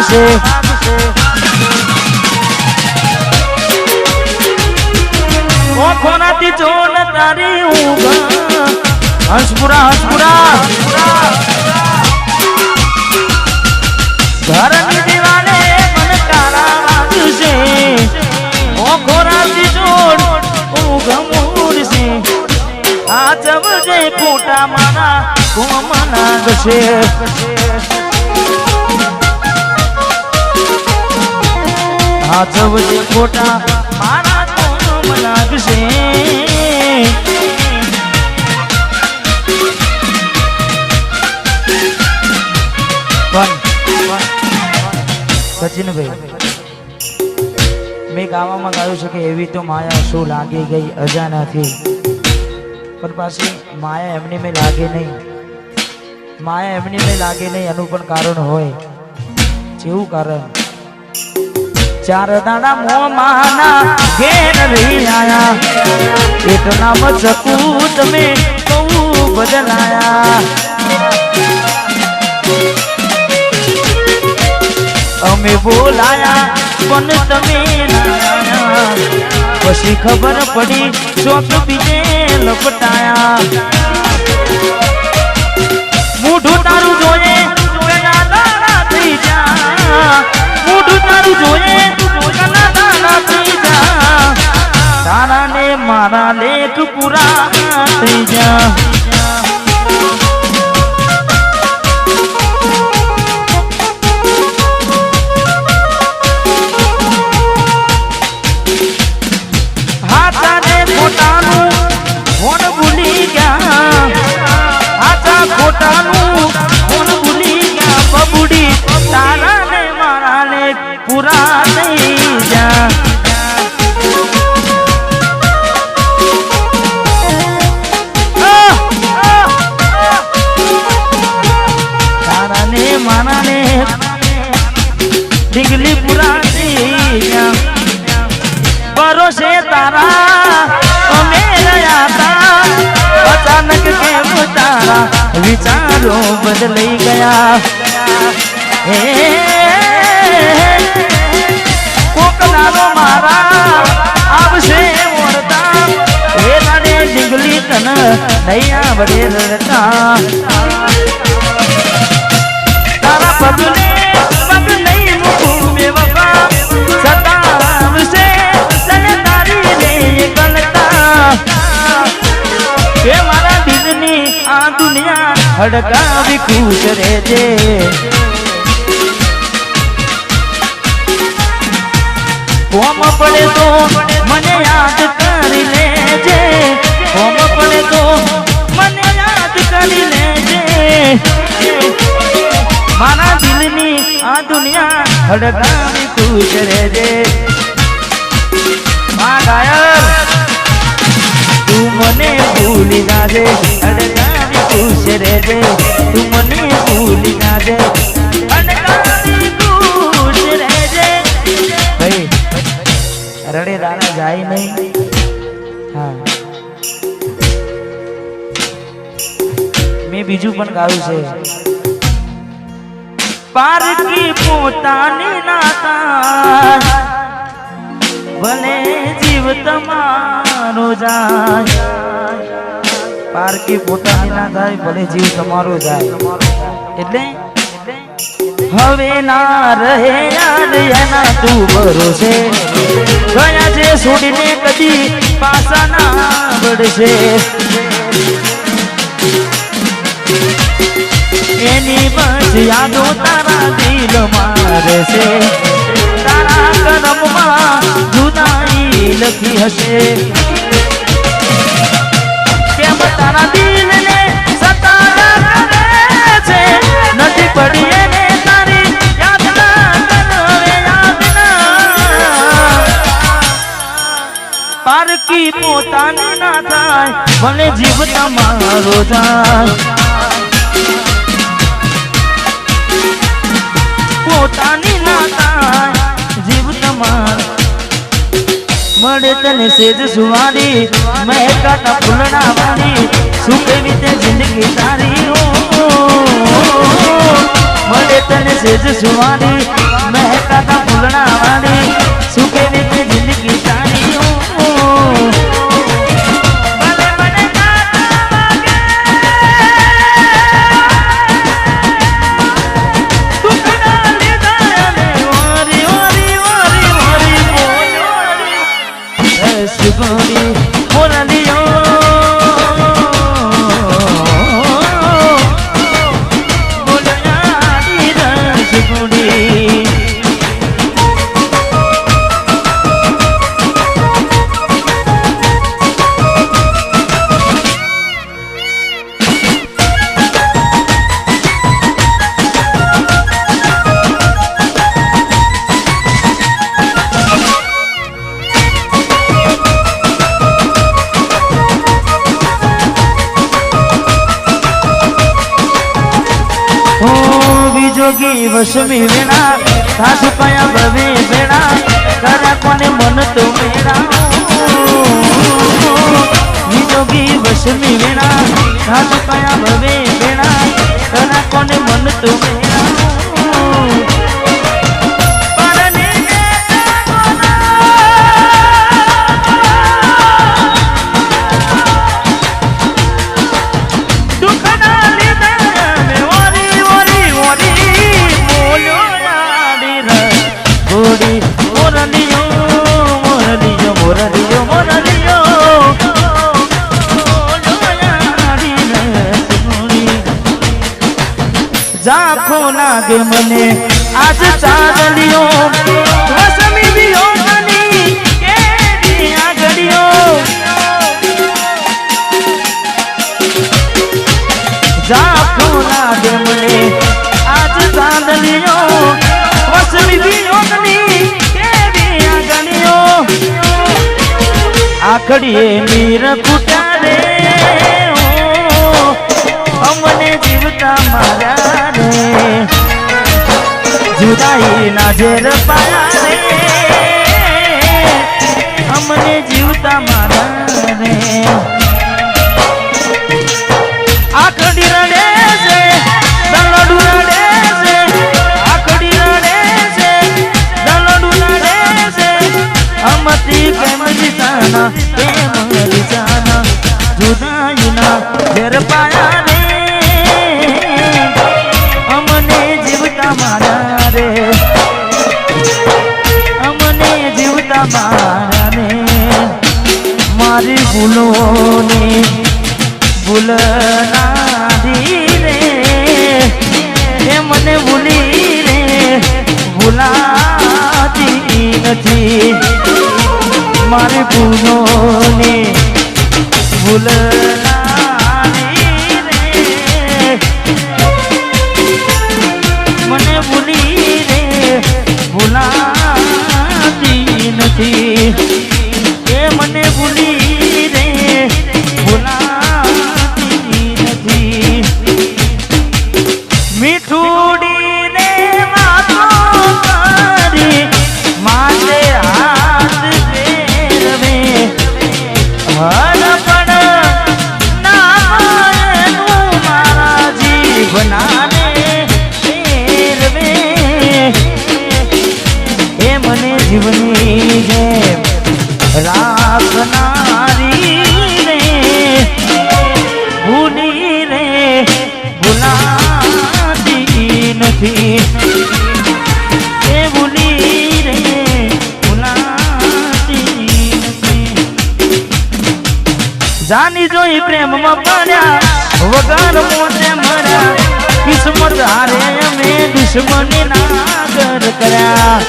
લાગશે ઓખોનાથી જોન તારી ઊંઘ હંસપુરા ઘરની દીવાને મન કાળા વાગશે ઓખોનાથી જોન ઊંઘ મૂરશે આ જવજે ફોટા મારા કોમ લાગશે આ જવજે ફોટા મારા કોમ લાગશે સચિનભાઈ મેં ગાવામાં ગાયું છે કે એવી તો માયા શું લાગી ગઈ અજાણાથી પણ પાછી માયા એમની મેં લાગે નહીં એનું પણ કારણ હોય જેવું કારણ ચાર દાડા મોમાના ઘેર રહી આયા એટલા મચકું તમે બહુ બદલાયા અમે બોલાયા પણ તમે ના પછી ખબર પડી ચોક બીજે લપટાયા મોઢું તારું જોઈએ થઈ જા મોઢું તારું જોઈએ થઈ જા તારા ને મારા લેખ પૂરા થઈ જા પૂરા થઈ જા તારા ને મારા ને ડીગલી પૂરા થઈ જા ભરોસે તારા અમે રહ્યા તા અચાનક કેમ તારા વિચારો બદલાઈ ગયા હે કોકનારો મારા આવશે ઓરતા એ રાડે ડીગલી કન નૈયા બડે રડતા તારા પગને પગ નહીં મૂકું બેવફા સતાવશે તને તારી ને ગલતા કે મારા દિલની આ દુનિયા હડકાવી ખુશ રહેજે કોમ પડે તો મને યાદ કરી લેજે કોમ પડે તો મને યાદ કરી લેજે મારા દિલની આ દુનિયા હડકાવી ખુશ રહેજે મા ગાયર તું મને ભૂલી નાજે હડકાવી ખુશ રહેજે તું મને ભૂલી નાજે હડકાવી ખુશ રહેજે ભાઈ રડે દાણા જાય નહીં હા મેં બીજું પણ ગાયું છે પારકી પોતાની નાતા ભલે જીવ તમારો જાય પારકી પોતાની ના થાય ભલે જીવ તમારો જાય એટલે હવે ના રહે યાદ એના તું ભરોસે ગયા છે છોડીને કદી પાછા ના વળશે એની બસ યાદો તારા દિલ મારે છે તારા કરમમાં જુદાઈ લખી હશે કેમ તારા દિલને સતાયા કરે છે નથી પડી એને પારકી પોતાની ના થાય ભલે જીવ તમારો જાય પોતાની ના થાય જીવ તમારો મળે તને સેજ સુવારી મહેકાતા ફૂલડા વાળી સુખે વીતે જિંદગી તારી મળે તને સેજ સુવારી જોગી વસમી વેણા સાસુ કયા ભવે વેણા તારા કોને મન તો મેળા જોગી વસમી વેણા સાસુ કયા ભવે વેણા તારા કોને મન તો મેળા ઝાંખો લાગે મને આજ ચાંદલિયો વસમી વિયોગની કેવી આગળિયો ઝાંખો લાગે મને આજ ચાંદલિયો વસમી વિયોગની કેવી આગળિયો આખડીએ નીર કુટા રે અમને જીવતા મારા રે જુદાઈ ના ઝેર પાયા રે અમને જીવતા મારા રે આખડી રડે છે દલડું રડે છે આખડી રડે છે દલડું રડે છે અમતી કેમ જીતાના કેમ જીતાના જુદાઈ ના ઝેર પાયા રે અમને જીવતા મારા રે અમને જીવતા મારા રે મારી ભૂલોની ભૂલ નાધી રે એ મને ભૂલી રે ભૂલાતી નથી મારી ભૂલોની ભૂલ મને ભૂલી રે ભૂલાતી નથી એ મને ભૂલી રે ભૂલાતી નથી મીઠુડી ને વાતો કરી માથે હાથ ફેરવે હરપણ નામનું મારા જીવનાને જીવની જેમ રાખનારી રે ભૂલી રે ભૂલાતી નથી એ ભૂલી રે ભૂલાતી નથી જાની જોઈ પ્રેમમાં પડ્યા વગર મોતે મર્યા કિસ્મત હારે અમે દુશ્મની નાગર કર્યા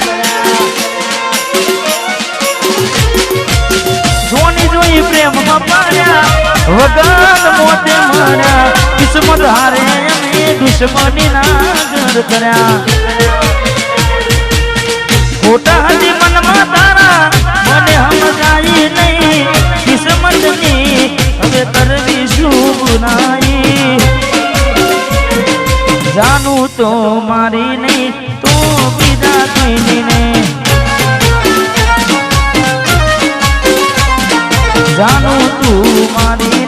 જોની જોઈ પ્રેમમાં પાડ્યા વગર મોતે માર્યા કિસ્મત હારે અમે દુશ્મની નાગર કર્યા ખોટા હતી મનમાં તારા મને સમજાઈ નહીં કિસ્મતની હવે કરવી શું ગુનાઈ જાનું તો મારી નહીં તો બીજા કોઈની નહીં જાનું તું મારી